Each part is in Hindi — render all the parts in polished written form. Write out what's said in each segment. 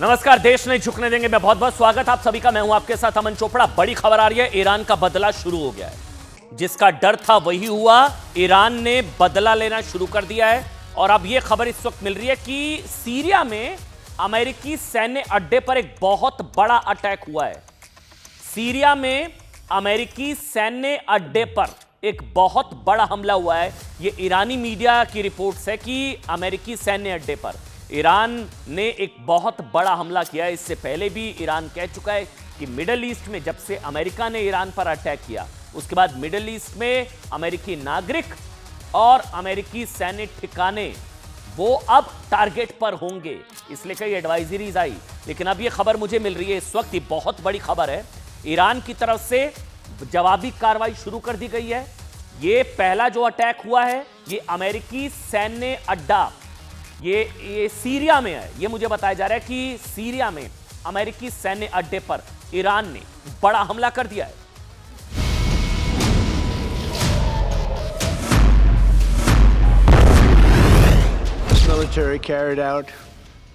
नमस्कार। देश नहीं झुकने देंगे मैं बहुत बहुत स्वागत आप सभी का। मैं हूं आपके साथ अमन चोपड़ा। बड़ी खबर आ रही है, ईरान का बदला शुरू हो गया है। जिसका डर था वही हुआ, ईरान ने बदला लेना शुरू कर दिया है। और अब यह खबर इस वक्त मिल रही है कि सीरिया में अमेरिकी सैन्य अड्डे पर एक बहुत बड़ा अटैक हुआ है। सीरिया में अमेरिकी सैन्य अड्डे पर एक बहुत बड़ा हमला हुआ है। यह ईरानी मीडिया की रिपोर्ट्स है कि अमेरिकी सैन्य अड्डे पर ईरान ने एक बहुत बड़ा हमला किया है। इससे पहले भी ईरान कह चुका है कि मिडिल ईस्ट में जब से अमेरिका ने ईरान पर अटैक किया उसके बाद मिडिल ईस्ट में अमेरिकी नागरिक और अमेरिकी सैन्य ठिकाने वो अब टारगेट पर होंगे, इसलिए कई एडवाइजरीज आई। लेकिन अब यह खबर मुझे मिल रही है इस वक्त, ये बहुत बड़ी खबर है। ईरान की तरफ से जवाबी कार्रवाई शुरू कर दी गई है। ये पहला जो अटैक हुआ है ये अमेरिकी सैन्य अड्डा ये सीरिया में है। ये मुझे बताया जा रहा है कि सीरिया में अमेरिकी सैन्य अड्डे पर ईरान ने बड़ा हमला कर दिया है। The military carried out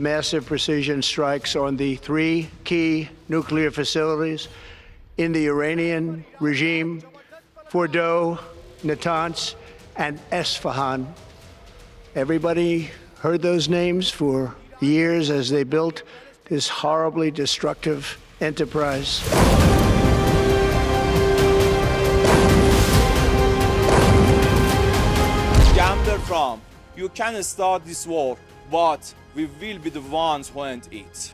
massive precision strikes on the three key nuclear facilities in the Iranian regime: Fordo, Natanz, and Esfahan. Everybody heard those names for years as they built this horribly destructive enterprise. Gambler from, you can start this war, but we will be the ones who end it.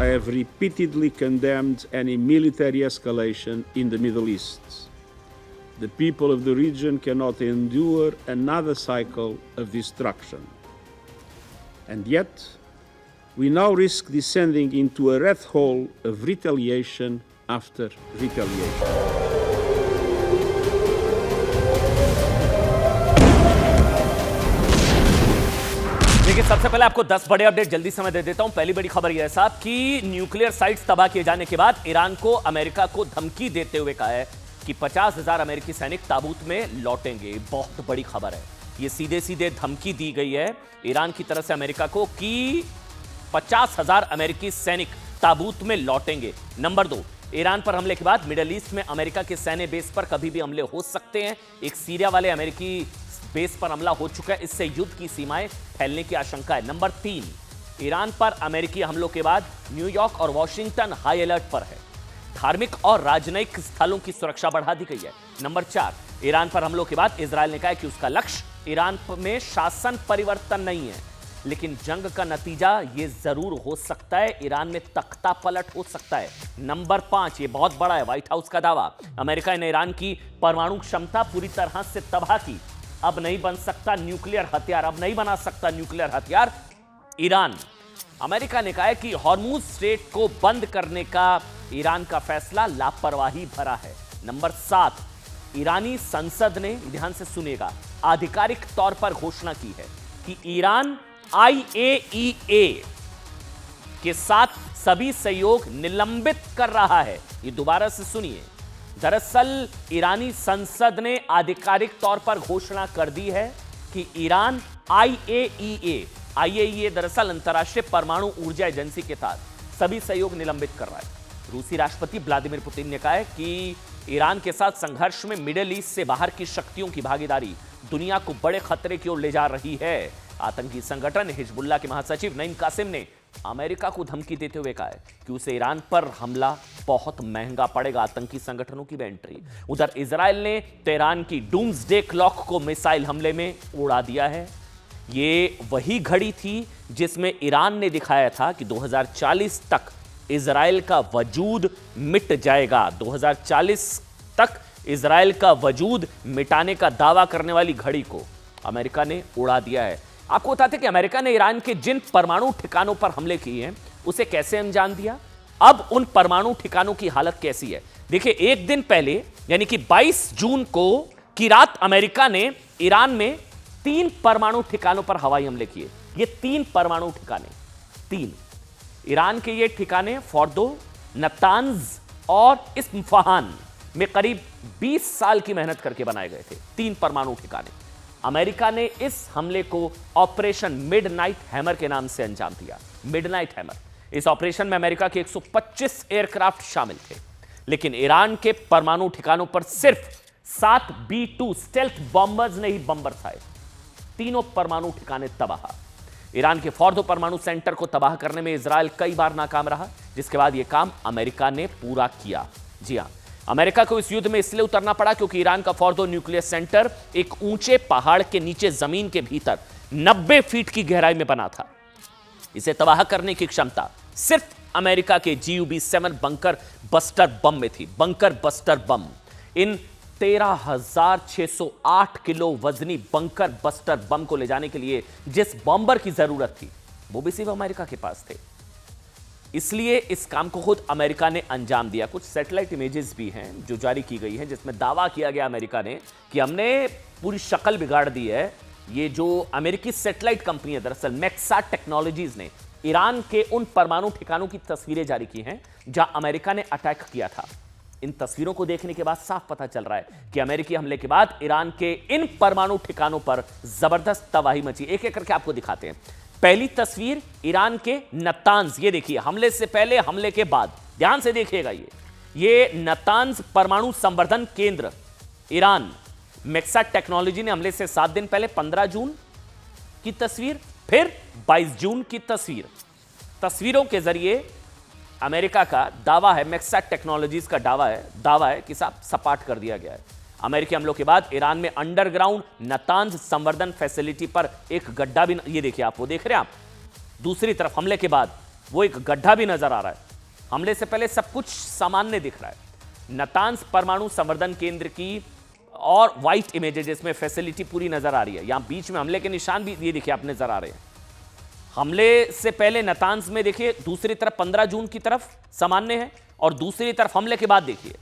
I have repeatedly condemned any military escalation in the Middle East. The people of the region cannot endure another cycle of destruction. And yet, we now risk descending into a rat hole of retaliation after retaliation. देखिए, सबसे पहले आपको 10 बड़े अपडेट जल्दी से मैं दे देता हूं। पहली बड़ी खबर यह है साहब कि न्यूक्लियर साइट्स तबाह किए जाने के बाद ईरान को अमेरिका को धमकी देते हुए कहा है कि 50,000 अमेरिकी सैनिक ताबूत में लौटेंगे। बहुत बड़ी खबर है। यह सीधे सीधे धमकी दी गई है ईरान की तरफ से अमेरिका को कि 50,000 अमेरिकी सैनिक ताबूत में लौटेंगे। नंबर 2, ईरान पर हमले के बाद मिडिल ईस्ट में अमेरिका के सैन्य बेस पर कभी भी हमले हो सकते हैं। एक सीरिया वाले अमेरिकी बेस पर हमला हो चुका है, इससे युद्ध की सीमाएं फैलने की आशंका है। नंबर 3, ईरान पर अमेरिकी हमलों के बाद न्यूयॉर्क और वॉशिंगटन हाई अलर्ट पर है। धार्मिक और राजनयिक स्थलों की सुरक्षा बढ़ा दी गई है। नंबर 4, ईरान पर हमलों के बाद इजरायल ने कहा कि उसका लक्ष्य ईरान में शासन परिवर्तन नहीं है, लेकिन जंग का नतीजा यह जरूर हो सकता है, ईरान में तख्ता पलट हो सकता है। नंबर 5, यह बहुत बड़ा है, व्हाइट हाउस का दावा, अमेरिका ने ईरान की परमाणु क्षमता पूरी तरह से तबाह की। अब नहीं बन सकता न्यूक्लियर हथियार, अब नहीं बना सकता न्यूक्लियर हथियार ईरान। अमेरिका ने कहा है कि हॉर्मुज स्ट्रेट को बंद करने का ईरान का फैसला लापरवाही भरा है। नंबर 7, ईरानी संसद ने, ध्यान से सुनिएगा, आधिकारिक तौर पर घोषणा की है कि ईरान IAEA के साथ सभी सहयोग निलंबित कर रहा है। ये दोबारा से सुनिए। दरअसल ईरानी संसद ने आधिकारिक तौर पर घोषणा कर दी है कि ईरान IAEA दरअसल अंतर्राष्ट्रीय परमाणु ऊर्जा एजेंसी के साथ सभी सहयोग निलंबित कर रहा है। रूसी राष्ट्रपति व्लादिमीर पुतिन ने कहा है कि ईरान के साथ संघर्ष में मिडिल ईस्ट से बाहर की शक्तियों की भागीदारी दुनिया को बड़े खतरे की ओर ले जा रही है। आतंकी संगठन हिजबुल्लाह के महासचिव नईम कासिम ने अमेरिका को धमकी देते हुए कहा है कि उसे ईरान पर हमला बहुत महंगा पड़ेगा, आतंकी संगठनों की एंट्री। उधर इजरायल ने तेहरान की डूम्सडे क्लॉक को मिसाइल हमले में उड़ा दिया है। ये वही घड़ी थी जिसमें ईरान ने दिखाया था कि 2040 तक इजरायल का वजूद मिट जाएगा। 2040 तक इजरायल का वजूद मिटाने का दावा करने वाली घड़ी को अमेरिका ने उड़ा दिया है। आपको बताते हैं कि अमेरिका ने ईरान के जिन परमाणु ठिकानों पर हमले किए हैं उसे कैसे अंजाम दिया, अब उन परमाणु ठिकानों की हालत कैसी है। देखिए, एक दिन पहले यानी कि 22 जून को की रात अमेरिका ने ईरान में 3 परमाणु ठिकानों पर हवाई हमले किए। ये 3 परमाणु ठिकाने, 3 ईरान के ये ठिकाने फोर्दो, नतांज और इस्फहान में करीब 20 साल की मेहनत करके बनाए गए थे। 3 परमाणु ठिकाने। अमेरिका ने इस हमले को ऑपरेशन मिडनाइट हैमर के नाम से अंजाम दिया। Midnight hammer. इस ऑपरेशन में अमेरिका के 125 एयरक्राफ्ट शामिल थे, लेकिन ईरान के परमाणु ठिकानों पर सिर्फ 7 B-2 स्टेल्थ बॉम्बर्स ने ही बम बरसाए। तीनों परमाणु ठिकाने तबाह। ईरान के फोर्दो परमाणु सेंटर को तबाह करने में इजराइल कई बार नाकाम रहा, जिसके बाद यह काम अमेरिका ने पूरा किया। जी हां, अमेरिका को इस युद्ध में इसलिए उतरना पड़ा क्योंकि ईरान का फोर्दो न्यूक्लियर सेंटर एक ऊंचे पहाड़ के नीचे जमीन के भीतर 90 फीट की गहराई में बना था। इसे तबाह करने की क्षमता सिर्फ अमेरिका के GUB-7 बंकर बस्टर बम में थी। बंकर बस्टर बम, इन 13,608 किलो वजनी बंकर बस्टर बम को ले जाने के लिए जिस बॉम्बर की जरूरत थी, वो भी सिर्फ अमेरिका के पास थे। इसलिए इस काम को खुद अमेरिका ने अंजाम दिया। कुछ सैटेलाइट इमेजेस भी हैं जो जारी की गई हैं, जिसमें दावा किया गया अमेरिका ने कि हमने पूरी शक्ल बिगाड़ दी है। ये जो अमेरिकी सैटेलाइट कंपनी है, दरअसल मैक्साट टेक्नोलॉजीज ने ईरान के उन परमाणु ठिकानों की तस्वीरें जारी की हैं जहां अमेरिका ने अटैक किया था। इन तस्वीरों को देखने के बाद साफ पता चल रहा है कि अमेरिकी हमले के बाद ईरान के इन परमाणु ठिकानों पर जबरदस्त तबाही मची। एक एक करके आपको दिखाते हैं। पहली तस्वीर ईरान के नतांज, ये देखिए, हमले से पहले, हमले के बाद, ध्यान से देखिएगा। ये नतांज परमाणु संवर्धन केंद्र ईरान, मैक्साट टेक्नोलॉजी ने हमले से 7 दिन पहले 15 जून की तस्वीर, फिर 22 जून की तस्वीर। तस्वीरों के जरिए अमेरिका का दावा है, मैक्साट टेक्नोलॉजीज का दावा है कि साहब सपाट कर दिया गया है। अमेरिकी हमलों के बाद ईरान में अंडरग्राउंड नतांज संवर्धन फैसिलिटी पर एक गड्ढा भी, ये देखिए आप, वो देख रहे हैं आप, दूसरी तरफ हमले के बाद वो एक गड्ढा भी नजर आ रहा है। हमले से पहले सब कुछ सामान्य दिख रहा है। नतांज परमाणु संवर्धन केंद्र की और व्हाइट इमेजेस, जिसमें फैसिलिटी पूरी नजर आ रही है। यहां बीच में हमले के निशान भी, ये देखिए आप, नजर आ रहे हैं। हमले से पहले नतांज में देखिए, दूसरी तरफ 15 जून की तरफ सामान्य है, और दूसरी तरफ हमले के बाद देखिए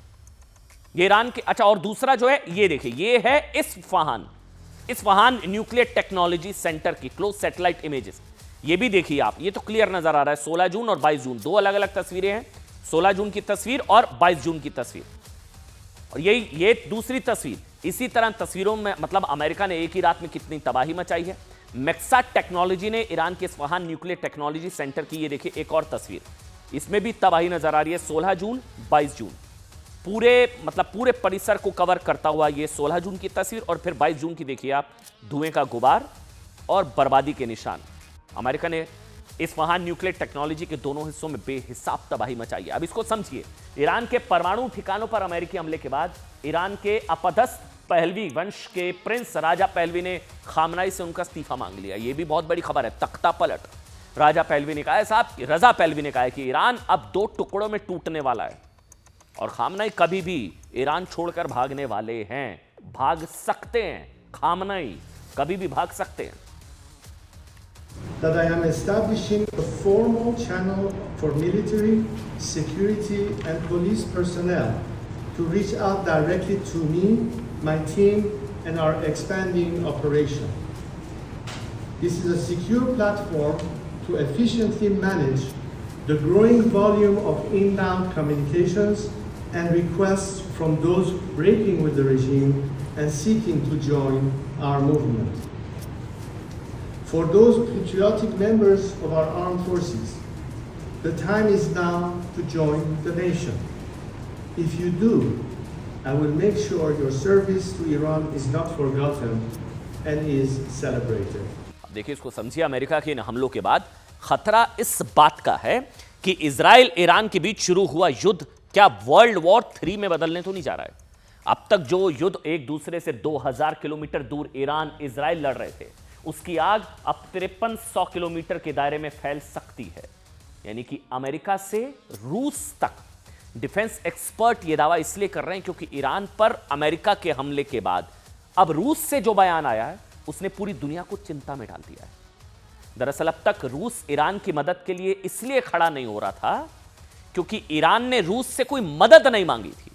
ये ईरान के, अच्छा, और दूसरा जो है ये देखिए, ये है इस्फहान न्यूक्लियर टेक्नोलॉजी सेंटर की क्लोज सैटेलाइट इमेजेस। ये भी देखिए आप, ये तो क्लियर नजर आ रहा है। 16 जून और 22 जून, दो अलग अलग तस्वीरें हैं। 16 जून की तस्वीर और 22 जून की तस्वीर, और ये दूसरी तस्वीर। इसी तरह तस्वीरों में मतलब अमेरिका ने एक ही रात में कितनी तबाही मचाई है। मैक्साट टेक्नोलॉजी ने ईरान के इस्फहान न्यूक्लियर टेक्नोलॉजी सेंटर की, ये देखिए एक और तस्वीर, इसमें भी तबाही नजर आ रही है। 16 जून 22 जून, पूरे परिसर को कवर करता हुआ ये 16 जून की तस्वीर, और फिर 22 जून की देखिए आप, धुएं का गुबार और बर्बादी के निशान। अमेरिका ने इस्फहान न्यूक्लियर टेक्नोलॉजी के दोनों हिस्सों में बेहिसाब तबाही मचाई है। अब इसको समझिए, ईरान के परमाणु ठिकानों पर अमेरिकी हमले के बाद ईरान के अपदस्थ पहलवी वंश के प्रिंस राजा पहलवी ने खामनाई से उनका इस्तीफा मांग लिया। यह भी बहुत बड़ी खबर है, तख्ता पलट। राजा पहलवी ने कहा है साहब, रजा पहलवी ने कहा है कि ईरान अब 2 टुकड़ों में टूटने वाला है, और खामनाई कभी भी ईरान छोड़कर भागने वाले हैं, भाग सकते हैं। खामनाई कभी भी भाग सकते हैं। That I am establishing a formal channel for military, security and police personnel to reach out directly to me, my team and our expanding operation. This is a secure platform to efficiently manage the growing volume of inbound communications and requests from those breaking with the regime and seeking to join our movement. For those patriotic members of our armed forces, the time is now to join the nation. If you do, I will make sure your service to Iran is not forgotten and is celebrated. अब देखिए, इसको समझिए। अमेरिका के इन हमलों के बाद खतरा इस बात का है कि इजराइल ईरान के बीच शुरू हुआ युद्ध क्या वर्ल्ड वॉर 3 में बदलने तो नहीं जा रहा है। अब तक जो युद्ध एक दूसरे से 2000 किलोमीटर दूर ईरान इजराइल लड़ रहे थे, उसकी आग अब 5300 किलोमीटर के दायरे में फैल सकती है। यानी कि अमेरिका से रूस तक। डिफेंस एक्सपर्ट यह दावा इसलिए कर रहे हैं क्योंकि ईरान पर अमेरिका के हमले के बाद अब रूस से जो बयान आया है, उसने पूरी दुनिया को चिंता में डाल दिया है। दरअसल अब तक रूस ईरान की मदद के लिए इसलिए खड़ा नहीं हो रहा था क्योंकि ईरान ने रूस से कोई मदद नहीं मांगी थी।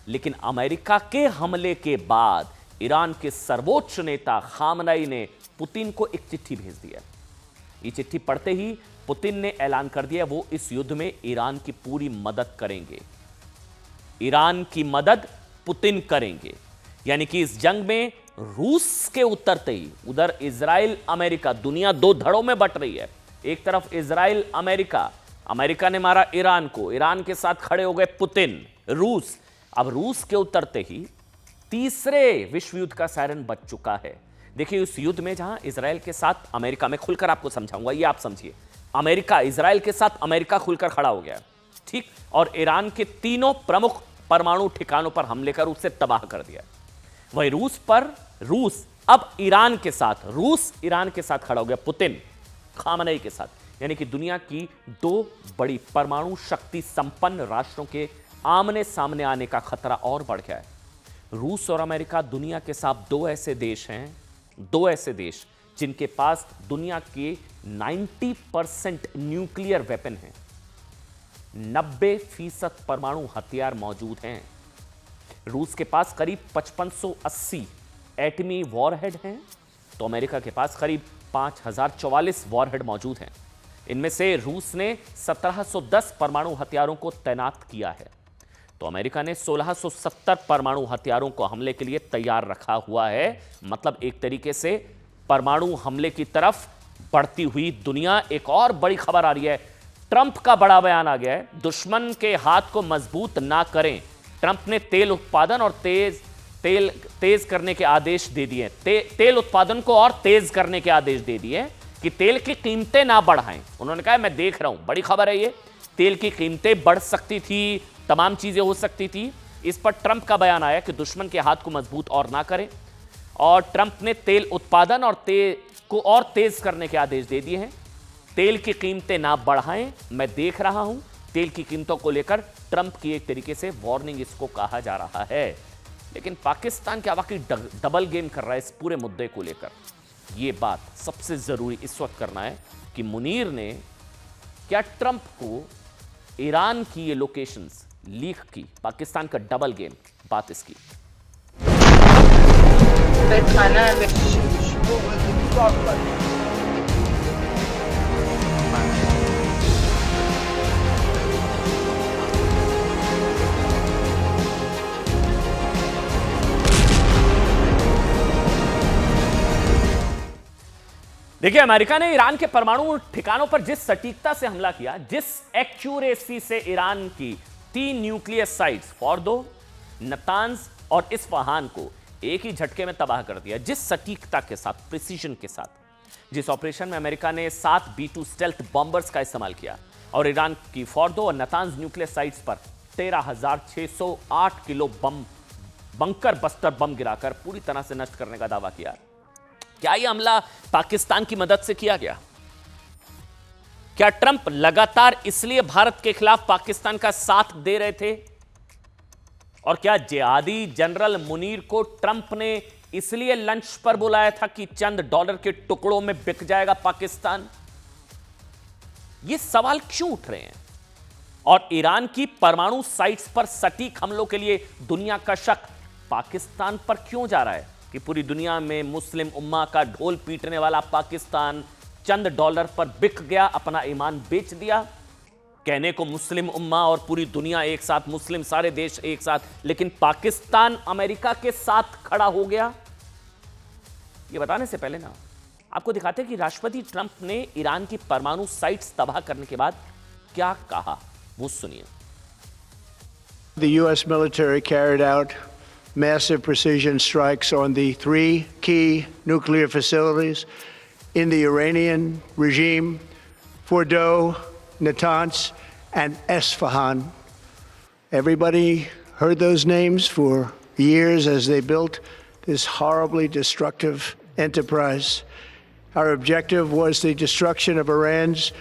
लेकिन अमेरिका के हमले के बाद ईरान के सर्वोच्च नेता खामनाई ने पुतिन को एक चिट्ठी भेज दी है। ये चिट्ठी पढ़ते ही पुतिन ने ऐलान कर दिया वो इस युद्ध में ईरान की पूरी मदद करेंगे। ईरान की मदद पुतिन करेंगे, यानी कि इस जंग में रूस के उतरते ही उधर इजराइल अमेरिका, दुनिया दो धड़ों में बट रही है। एक तरफ इजराइल अमेरिका, अमेरिका ने मारा ईरान को, ईरान के साथ खड़े हो गए पुतिन, रूस। अब रूस के उतरते ही तीसरे विश्व युद्ध का सायरन बज चुका है। देखिए उस युद्ध में जहां इजराइल के साथ अमेरिका, में खुलकर आपको समझाऊंगा, ये आप समझिए, अमेरिका, इजराइल के साथ अमेरिका खुलकर खड़ा हो गया, ठीक, और ईरान के तीनों प्रमुख परमाणु ठिकानों पर हमले कर उसे तबाह कर दिया। वही रूस अब ईरान के साथ, रूस ईरान के साथ खड़ा हो गया, पुतिन खामनेई के साथ, यानी कि दुनिया की दो बड़ी परमाणु शक्ति संपन्न राष्ट्रों के आमने सामने आने का खतरा और बढ़ गया है। रूस और अमेरिका दुनिया के साथ दो ऐसे देश जिनके पास दुनिया के 90% न्यूक्लियर वेपन हैं, 90% परमाणु हथियार मौजूद हैं। रूस के पास करीब 5580 एटमी वॉरहेड हैं, तो अमेरिका के पास करीब 5044 वॉरहेड मौजूद हैं। इनमें से रूस ने 1710 परमाणु हथियारों को तैनात किया है, तो अमेरिका ने 1670 परमाणु हथियारों को हमले के लिए तैयार रखा हुआ है। मतलब एक तरीके से परमाणु हमले की तरफ बढ़ती हुई दुनिया। एक और बड़ी खबर आ रही है, ट्रंप का बड़ा बयान आ गया है, दुश्मन के हाथ को मजबूत ना करें। ट्रंप ने तेल उत्पादन और तेज करने के आदेश दे दिए, तेल उत्पादन को और तेज करने के आदेश दे दिए कि तेल की कीमतें ना बढ़ाएं। उन्होंने कहा मैं देख रहा हूं, बड़ी खबर है ये, तेल की कीमतें बढ़ सकती थी, तमाम चीजें हो सकती थी। इस पर ट्रंप का बयान आया कि दुश्मन के हाथ को मजबूत और ना करें, और ट्रंप ने तेल उत्पादन और को और तेज करने के आदेश दे दिए हैं। तेल की कीमतें ना बढ़ाएं, मैं देख रहा हूं। तेल की कीमतों को लेकर ट्रंप की एक तरीके से वार्निंग इसको कहा जा रहा है। लेकिन पाकिस्तान क्या वाकई डबल गेम कर रहा है इस पूरे मुद्दे को लेकर? यह बात सबसे जरूरी इस वक्त करना है कि मुनीर ने क्या ट्रंप को ईरान की ये लोकेशंस लीक की? पाकिस्तान का डबल गेम, बात इसकी। देखिए अमेरिका ने ईरान के परमाणु ठिकानों पर जिस सटीकता से हमला किया, जिस एक्यूरेसी से ईरान की 3 न्यूक्लियर साइट्स फॉर्दो, नतांज और इस्फहान को एक ही झटके में तबाह कर दिया, जिस सटीकता के साथ, प्रिसीजन के साथ, जिस ऑपरेशन में अमेरिका ने 7 B-2 स्टेल्थ बॉम्बर्स का इस्तेमाल किया और ईरान की फॉर्दो और नतांज न्यूक्लियर साइट्स पर 13,608 किलो बंकर बस्टर बम गिराकर पूरी तरह से नष्ट करने का दावा किया। क्या यह हमला पाकिस्तान की मदद से किया गया? क्या ट्रंप लगातार इसलिए भारत के खिलाफ पाकिस्तान का साथ दे रहे थे? और क्या जिहादी जनरल मुनीर को ट्रंप ने इसलिए लंच पर बुलाया था कि चंद डॉलर के टुकड़ों में बिक जाएगा पाकिस्तान? ये सवाल क्यों उठ रहे हैं? और ईरान की परमाणु साइट्स पर सटीक हमलों के लिए दुनिया का शक पाकिस्तान पर क्यों जा रहा है कि पूरी दुनिया में मुस्लिम उम्मा का ढोल पीटने वाला पाकिस्तान चंद डॉलर पर बिक गया, अपना ईमान बेच दिया? कहने को मुस्लिम उम्मा और पूरी दुनिया एक साथ, मुस्लिम सारे देश एक साथ, लेकिन पाकिस्तान अमेरिका के साथ खड़ा हो गया। ये बताने से पहले ना आपको दिखाते हैं कि राष्ट्रपति ट्रंप ने ईरान की परमाणु साइट्स तबाह करने के बाद क्या कहा, वो सुनिए। The U.S. military carried out massive precision strikes on the 3 key nuclear facilities in the Iranian regime, Fordo, Natanz, and Esfahan. Everybody heard those names for years as they built this horribly destructive enterprise. Our objective was the destruction of Iran's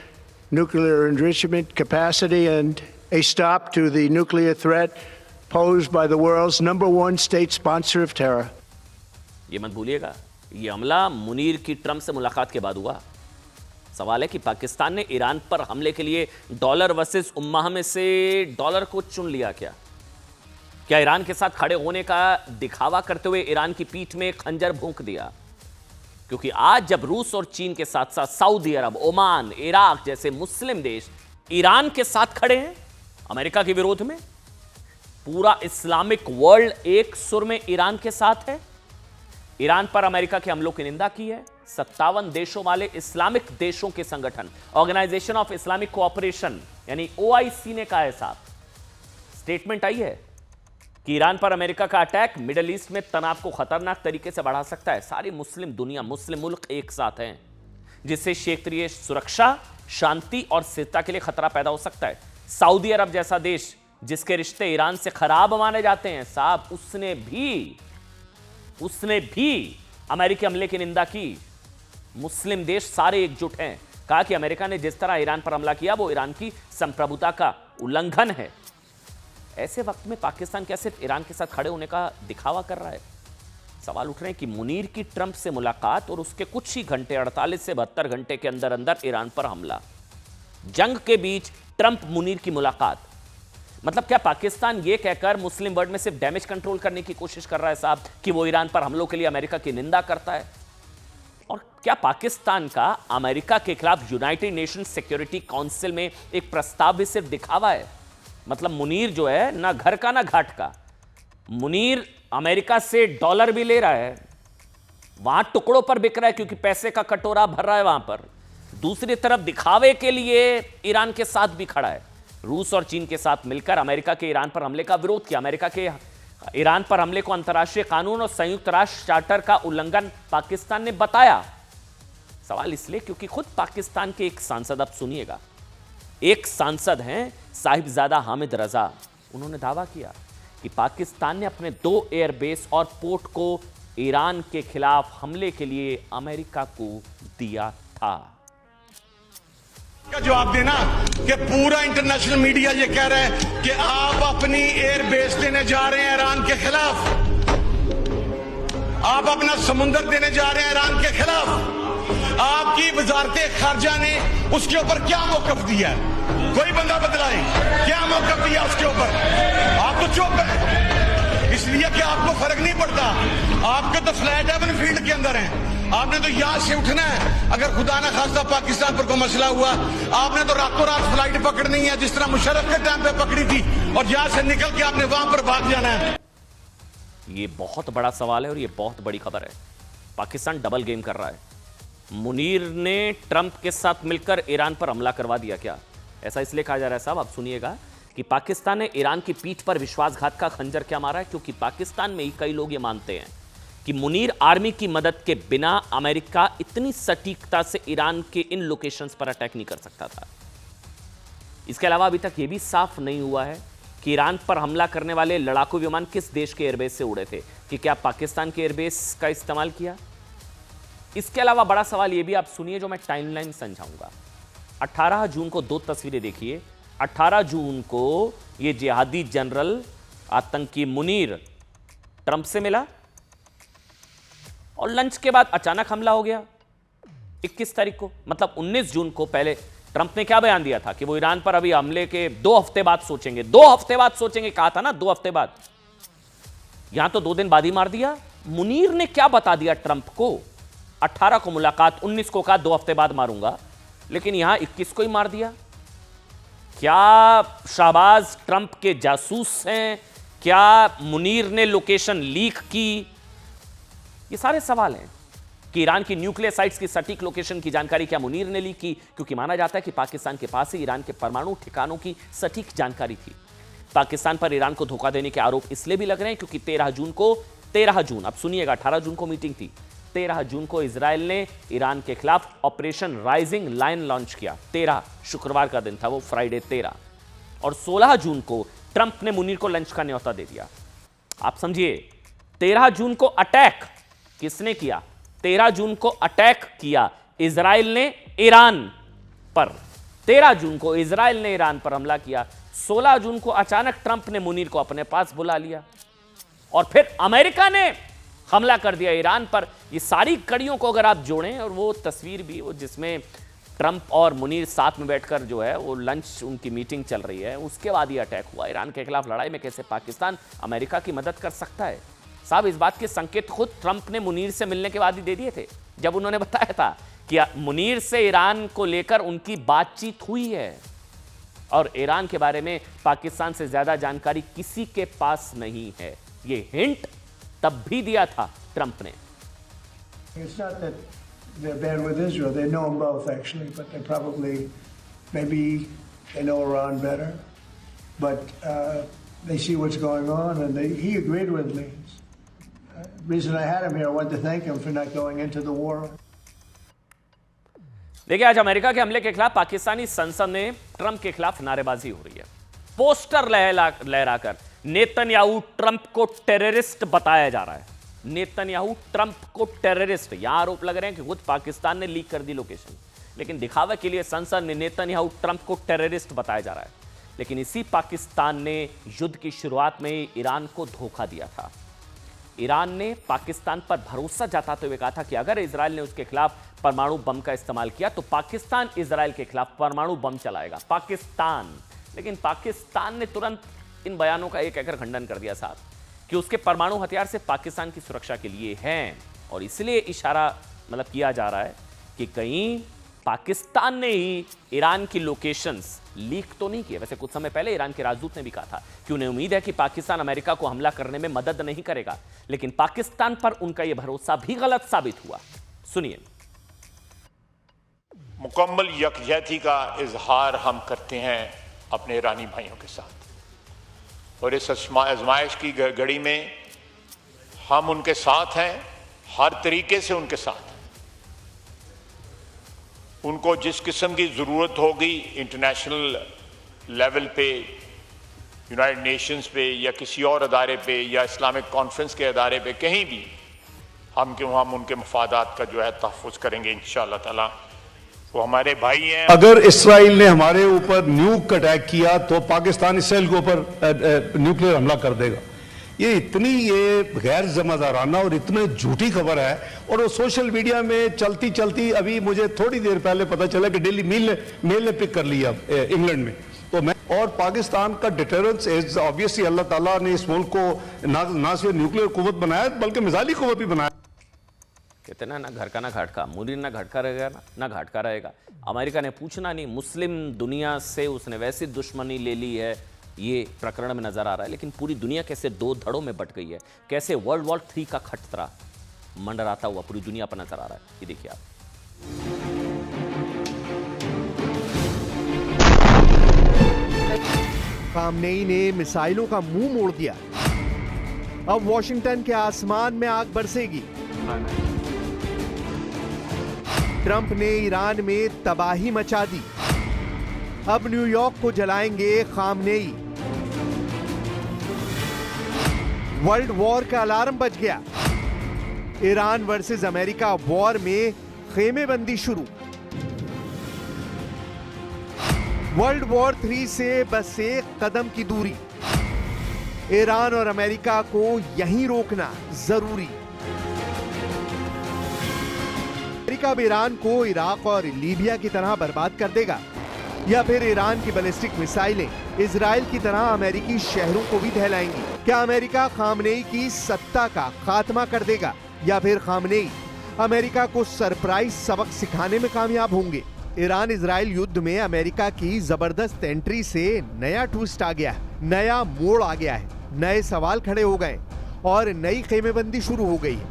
nuclear enrichment capacity and a stop to the nuclear threat posed by the world's #1 state sponsor of terror. ये मत भूलिएगा, ये हमला मुनीर की ट्रंप से मुलाकात के बाद हुआ। सवाल है कि पाकिस्तान ने ईरान पर हमले के लिए डॉलर वर्सेस उम्मा में से डॉलर को चुन लिया क्या? क्या ईरान के साथ खड़े होने का दिखावा करते हुए ईरान की पीठ में खंजर भोंक दिया? क्योंकि आज जब रूस और चीन के साथ साथ सऊदी अरब, ओमान, इराक जैसे मुस्लिम देश ईरान के साथ खड़े हैं अमेरिका के विरोध में, पूरा इस्लामिक वर्ल्ड एक सुर में ईरान के साथ है। ईरान पर अमेरिका के हमलों की निंदा की है। 57 देशों वाले इस्लामिक देशों के संगठन ऑर्गेनाइजेशन ऑफ इस्लामिक कोऑपरेशन यानी OIC ने कहा है, साहब स्टेटमेंट आई है कि ईरान पर अमेरिका का अटैक मिडिल ईस्ट में तनाव को खतरनाक तरीके से बढ़ा सकता है। सारी मुस्लिम दुनिया, मुस्लिम मुल्क एक साथ हैं, जिससे क्षेत्रीय सुरक्षा, शांति और स्थिरता के लिए खतरा पैदा हो सकता है। सऊदी अरब जैसा देश जिसके रिश्ते ईरान से खराब माने जाते हैं, साहब उसने भी अमेरिकी हमले की निंदा की। मुस्लिम देश सारे एकजुट हैं। कहा कि अमेरिका ने जिस तरह ईरान पर हमला किया वो ईरान की संप्रभुता का उल्लंघन है। ऐसे वक्त में पाकिस्तान क्या सिर्फ ईरान के साथ खड़े होने का दिखावा कर रहा है? सवाल उठ रहे हैं कि मुनीर की ट्रंप से मुलाकात और उसके कुछ ही घंटे, 48 से 72 घंटे के अंदर अंदर ईरान पर हमला। जंग के बीच ट्रंप मुनीर की मुलाकात, मतलब क्या पाकिस्तान यह कहकर मुस्लिम वर्ल्ड में सिर्फ डैमेज कंट्रोल करने की कोशिश कर रहा है साहब कि वो ईरान पर हमलों के लिए अमेरिका की निंदा करता है? और क्या पाकिस्तान का अमेरिका के खिलाफ यूनाइटेड नेशन सिक्योरिटी काउंसिल में एक प्रस्ताव भी सिर्फ दिखावा है? मतलब मुनीर जो है ना घर का ना घाट का, मुनीर अमेरिका से डॉलर भी ले रहा है, वहां टुकड़ों पर बिक रहा है क्योंकि पैसे का कटोरा भर रहा है वहां पर। दूसरी तरफ दिखावे के लिए ईरान के साथ भी खड़ा है। रूस और चीन के साथ मिलकर अमेरिका के ईरान पर हमले का विरोध किया। अमेरिका के ईरान पर हमले को अंतर्राष्ट्रीय कानून और संयुक्त राष्ट्र चार्टर का उल्लंघन पाकिस्तान ने बताया। सवाल इसलिए क्योंकि खुद पाकिस्तान के एक सांसद, अब सुनिएगा, एक सांसद हैं साहिबजादा हामिद रजा, उन्होंने दावा किया कि पाकिस्तान ने अपने 2 एयरबेस और पोर्ट को ईरान के खिलाफ हमले के लिए अमेरिका को दिया था। का जवाब देना कि पूरा इंटरनेशनल मीडिया ये कह रहा है कि आप अपनी एयर बेस देने जा रहे हैं ईरान के खिलाफ, आप अपना समुंदर देने जा रहे हैं ईरान के खिलाफ। आपकी वजारते खारजा ने उसके ऊपर क्या मौकफ दिया? कोई बंदा बदलाए, क्या मौकफ दिया उसके ऊपर? आप तो चुप है, इसलिए कि आपको फर्क नहीं पड़ता। आपके तो फ्लैट हेवन फील्ड के अंदर हैं, आपने तो यहां से उठना है। अगर खुदा ना खास्ता पाकिस्तान पर कोई मसला हुआ, आपने तो रातों रात फ्लाइट पकड़नी है जिस तरह मुशर्रफ के टाइम पे पकड़ी थी, और यहां से निकल के आपने वहां पर भाग जाना है। ये बहुत बड़ा सवाल है और ये बहुत बड़ी खबर है। पाकिस्तान डबल गेम कर रहा है। मुनीर ने ट्रंप के साथ मिलकर ईरान पर हमला करवा दिया क्या? ऐसा इसलिए कहा जा रहा है साहब, आप सुनिएगा, कि पाकिस्तान ने ईरान की पीठ पर विश्वासघात का खंजर क्या मारा है? क्योंकि पाकिस्तान में ही कई लोग ये मानते हैं कि मुनीर आर्मी की मदद के बिना अमेरिका इतनी सटीकता से ईरान के इन लोकेशंस पर अटैक नहीं कर सकता था। इसके अलावा अभी तक यह भी साफ नहीं हुआ है कि ईरान पर हमला करने वाले लड़ाकू विमान किस देश के एयरबेस से उड़े थे, कि क्या पाकिस्तान के एयरबेस का इस्तेमाल किया। इसके अलावा बड़ा सवाल यह भी, आप सुनिए जो मैं टाइमलाइन समझाऊंगा। 18 जून को 2 तस्वीरें देखिए। 18 जून को यह जिहादी जनरल आतंकी मुनीर ट्रंप से मिला और लंच के बाद अचानक हमला हो गया 21 तारीख को। मतलब 19 जून को पहले ट्रंप ने क्या बयान दिया था कि वो ईरान पर अभी हमले के 2 हफ्ते बाद सोचेंगे। 2 हफ्ते बाद सोचेंगे कहा था ना, 2 हफ्ते बाद। यहां तो 2 दिन बाद ही मार दिया। मुनीर ने क्या बता दिया ट्रंप को? 18 को मुलाकात, 19 को कहा 2 हफ्ते बाद मारूंगा, लेकिन यहां 21 को ही मार दिया। क्या शाहबाज ट्रंप के जासूस हैं? क्या मुनीर ने लोकेशन लीक की? ये सारे सवाल हैं कि ईरान की न्यूक्लियर साइट्स की सटीक लोकेशन की जानकारी क्या मुनीर ने लीक की? क्योंकि माना जाता है कि पाकिस्तान के पास ही ईरान के परमाणु ठिकानों की सटीक जानकारी थी। पाकिस्तान पर ईरान को धोखा देने के आरोप इसलिए भी लग रहे हैं क्योंकि 13 जून, अब सुनिएगा, 18 जून को मीटिंग थी, 13 जून को इजराइल ने ईरान के खिलाफ ऑपरेशन राइजिंग लाइन लॉन्च किया। 13 शुक्रवार का दिन था वो, फ्राइडे 13। और 16 जून को ट्रंप ने मुनीर को लंच का न्योता दे दिया। आप समझिए, 13 जून को अटैक किसने किया? 13 जून को अटैक किया इजराइल ने ईरान पर। 13 जून को इजराइल ने ईरान पर हमला किया। 16 जून को अचानक ट्रंप ने मुनीर को अपने पास बुला लिया और फिर अमेरिका ने हमला कर दिया ईरान पर। ये सारी कड़ियों को अगर आप जोड़ें, और वो तस्वीर भी वो जिसमें ट्रंप और मुनीर साथ में बैठकर जो है वो लंच, उनकी मीटिंग चल रही है, उसके बाद ये अटैक हुआ। ईरान के खिलाफ लड़ाई में कैसे पाकिस्तान अमेरिका की मदद कर सकता है? साहब इस बात के संकेत खुद ट्रंप ने मुनीर से मिलने के बाद ही दे दिए थे, जब उन्होंने बताया था कि मुनीर से ईरान को लेकर उनकी बातचीत हुई है और ईरान के बारे में पाकिस्तान से ज्यादा जानकारी किसी के पास नहीं है। ये हिंट तब भी दिया था ट्रंप ने। It's not that they're bad with Israel. They know them both, actually, but they probably, maybe they know Iran better. But they see what's going on, and he agreed with me. Reason I had him here, I wanted to thank him for not going into the war. देखिए, आज अमेरिका के हमले के खिलाफ पाकिस्तानी संसद में ट्रंप के खिलाफ नारेबाजी हो रही है। पोस्टर लहराकर नेतन्याहू ट्रंप को टेररिस्ट बताया जा रहा है। नेतन्याहू ट्रंप को टेररिस्ट, यहां आरोप लग रहे हैं कि खुद पाकिस्तान ने लीक कर दी लोकेशन, लेकिन दिखावे के लिए संसद में नेतन्याहू ट्रंप को टेररिस्ट बताया जा रहा है। लेकिन इसी पाकिस्तान ने युद्ध की शुरुआत में ईरान को धोखा दिया था। ईरान ने पाकिस्तान पर भरोसा जताते हुए कहा था कि अगर इजराइल ने उसके खिलाफ परमाणु बम का इस्तेमाल किया तो पाकिस्तान इजराइल के खिलाफ परमाणु बम चलाएगा। पाकिस्तान, लेकिन पाकिस्तान ने तुरंत इन बयानों का एक कहकर खंडन कर दिया साहब कि उसके परमाणु हथियार से पाकिस्तान की सुरक्षा के लिए हैं, और इसलिए इशारा किया जा रहा है कि कहीं पाकिस्तान ने ही ईरान की लोकेशंस लीक तो नहीं किए। वैसे कुछ समय पहले ईरान के राजदूत ने भी कहा था कि उन्हें उम्मीद है कि पाकिस्तान अमेरिका को हमला करने में मदद नहीं करेगा, लेकिन पाकिस्तान पर उनका यह भरोसा भी गलत साबित हुआ। सुनिए। मुकम्मल यकजहती का इजहार हम करते हैं अपने ईरानी भाइयों के साथ, और इस आजमाइश की घड़ी में हम उनके साथ हैं, हर तरीके से उनके साथ। उनको जिस किस्म की ज़रूरत होगी इंटरनेशनल लेवल पे, यूनाइटेड नेशंस पे या किसी और अदारे पे या इस्लामिक कॉन्फ्रेंस के अदारे पे, कहीं भी हम उनके मफादात का जो है तहफ़्फ़ुज़ करेंगे इंशाअल्लाह ताला। वो हमारे भाई हैं। अगर इसराइल ने हमारे ऊपर न्यूक अटैक किया तो पाकिस्तान इसराइल के ऊपर न्यूक्लियर हमला कर देगा। ये गैर जिम्मेदाराना और इतनी झूठी खबर है, और वो सोशल मीडिया में चलती चलती अभी मुझे थोड़ी देर पहले पता चला कि डेली मेल ने पिक कर लिया इंग्लैंड में। तो मैं और पाकिस्तान का डिटरेंस इज ऑब्वियसली, अल्लाह ताला ने इस मुल्क को ना सिर्फ न्यूक्लियर कुव्वत बनाया बल्कि मिसाइली कुव्वत भी बनाया। कहते ना घर का ना घाट का, मुनीर ना घाट का रहेगा ना घाट का रहेगा। अमेरिका ने पूछना नहीं, मुस्लिम दुनिया से उसने वैसी दुश्मनी ले ली है, ये प्रकरण में नजर आ रहा है। लेकिन पूरी दुनिया कैसे दो धड़ों में बट गई है, कैसे वर्ल्ड वॉर 3 का खतरा मंडराता हुआ पूरी दुनिया पर नजर आ रहा है। ये देखिए आप। खामनेई ने मिसाइलों का मुंह मोड़ दिया। अब वॉशिंगटन के आसमान में आग बरसेगी। ट्रंप ने ईरान में तबाही मचा दी। अब न्यूयॉर्क को जलाएंगे खामनेई। वर्ल्ड वॉर का अलार्म बज गया। ईरान वर्सेस अमेरिका वॉर में खेमेबंदी शुरू। वर्ल्ड वॉर 3 से बस एक कदम की दूरी। ईरान और अमेरिका को यहीं रोकना जरूरी। अमेरिका अब ईरान को इराक और लीबिया की तरह बर्बाद कर देगा, या फिर ईरान की बैलिस्टिक मिसाइलें इजराइल की तरह अमेरिकी शहरों को भी दहलाएंगी। क्या अमेरिका खामनेई की सत्ता का खात्मा कर देगा, या फिर खामनेई अमेरिका को सरप्राइज सबक सिखाने में कामयाब होंगे? ईरान इजराइल युद्ध में अमेरिका की जबरदस्त एंट्री से नया ट्विस्ट आ गया है, नया मोड़ आ गया है, नए सवाल खड़े हो गए और नई खेमेबंदी शुरू हो गई है।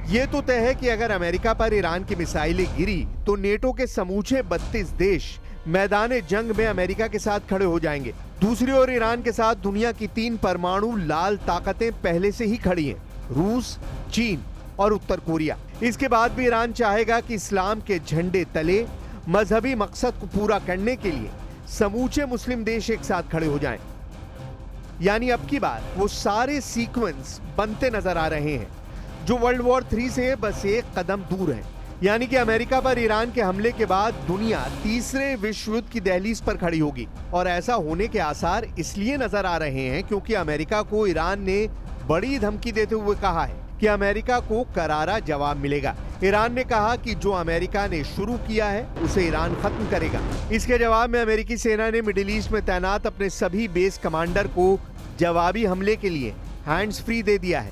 ये तो तय है कि अगर अमेरिका पर ईरान की मिसाइलें गिरी तो नेटो के समूचे 32 देश मैदान जंग में अमेरिका के साथ खड़े हो जाएंगे। दूसरी ओर ईरान के साथ दुनिया की 3 परमाणु लाल ताकतें पहले से ही खड़ी हैं, रूस, चीन और उत्तर कोरिया। इसके बाद भी ईरान चाहेगा कि इस्लाम के झंडे तले मजहबी मकसद को पूरा करने के लिए समूचे मुस्लिम देश एक साथ खड़े हो जाएं। यानी अब की बार वो सारे सीक्वेंस बनते नजर आ रहे हैं जो वर्ल्ड वॉर 3 से बस एक कदम दूर है। यानी कि अमेरिका पर ईरान के हमले के बाद दुनिया तीसरे विश्व युद्ध की दहलीज पर खड़ी होगी, और ऐसा होने के आसार इसलिए नजर आ रहे हैं क्योंकि अमेरिका को ईरान ने बड़ी धमकी देते हुए कहा है कि अमेरिका को करारा जवाब मिलेगा। ईरान ने कहा कि जो अमेरिका ने शुरू किया है उसे ईरान खत्म करेगा। इसके जवाब में अमेरिकी सेना ने मिडिल ईस्ट में तैनात अपने सभी बेस कमांडर को जवाबी हमले के लिए हैंड्स फ्री दे दिया है।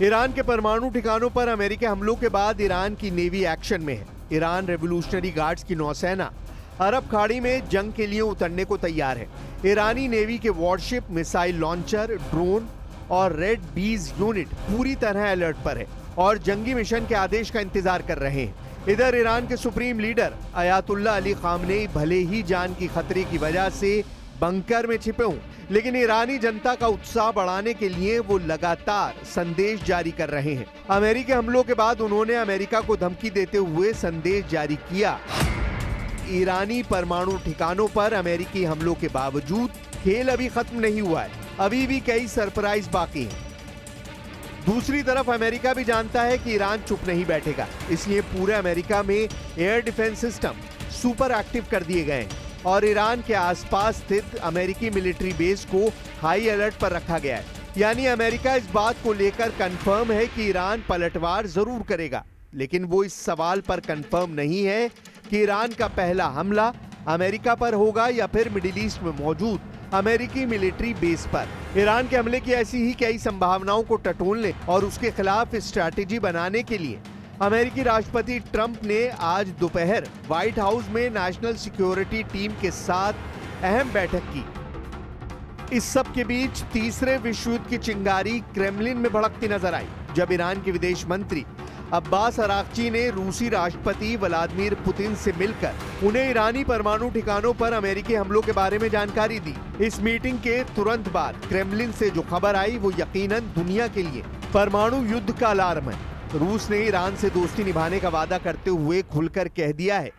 ईरान के परमाणु ठिकानों पर अमेरिकी हमलों के बाद ईरान की नेवी एक्शन में है। ईरान रेवोल्यूशनरी गार्ड्स की नौसेना अरब खाड़ी में जंग के लिए उतरने को तैयार है। ईरानी नेवी के वॉरशिप, मिसाइल लॉन्चर, ड्रोन और रेड बीज यूनिट पूरी तरह अलर्ट पर है और जंगी मिशन के आदेश का इंतजार कर रहे हैं। इधर ईरान के supreme leader Ayatollah Ali Khamenei भले ही जान की खतरे की वजह से बंकर में छिपे हों, लेकिन ईरानी जनता का उत्साह बढ़ाने के लिए वो लगातार संदेश जारी कर रहे हैं। अमेरिकी हमलों के बाद उन्होंने अमेरिका को धमकी देते हुए संदेश जारी किया। ईरानी परमाणु ठिकानों पर अमेरिकी हमलों के बावजूद खेल अभी खत्म नहीं हुआ है, अभी भी कई सरप्राइज बाकी हैं। दूसरी तरफ अमेरिका भी जानता है कि ईरान चुप नहीं बैठेगा, इसलिए पूरे अमेरिका में air defence system super active कर दिए गए हैं और ईरान के आसपास स्थित अमेरिकी मिलिट्री बेस को हाई अलर्ट पर रखा गया है। यानी अमेरिका इस बात को लेकर कंफर्म है कि ईरान पलटवार जरूर करेगा, लेकिन वो इस सवाल पर कंफर्म नहीं है कि ईरान का पहला हमला अमेरिका पर होगा या फिर मिडिल ईस्ट में मौजूद अमेरिकी मिलिट्री बेस पर। ईरान के हमले की ऐसी ही कई संभावनाओं को टटोलने और उसके खिलाफ स्ट्रैटेजी बनाने के लिए अमेरिकी राष्ट्रपति ट्रंप ने आज दोपहर व्हाइट हाउस में नेशनल सिक्योरिटी टीम के साथ अहम बैठक की। इस सब के बीच तीसरे विश्व युद्ध की चिंगारी क्रेमलिन में भड़कती नजर आई, जब ईरान के विदेश मंत्री अब्बास अराक्ची ने रूसी राष्ट्रपति व्लादिमीर पुतिन से मिलकर उन्हें ईरानी परमाणु ठिकानों पर अमेरिकी हमलों के बारे में जानकारी दी। इस मीटिंग के तुरंत बाद क्रेमलिन से जो खबर आई वो यकीनन दुनिया के लिए परमाणु युद्ध का अलार्म है। रूस ने ईरान से दोस्ती निभाने का वादा करते हुए खुलकर कह दिया है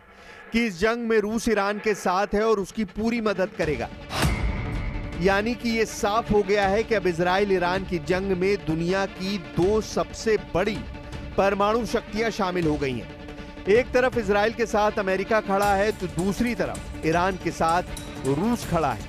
कि इस जंग में रूस ईरान के साथ है और उसकी पूरी मदद करेगा। यानी कि ये साफ हो गया है कि अब इजराइल ईरान की जंग में दुनिया की दो सबसे बड़ी परमाणु शक्तियां शामिल हो गई हैं। एक तरफ इजराइल के साथ अमेरिका खड़ा है तो दूसरी तरफ ईरान के साथ रूस खड़ा है।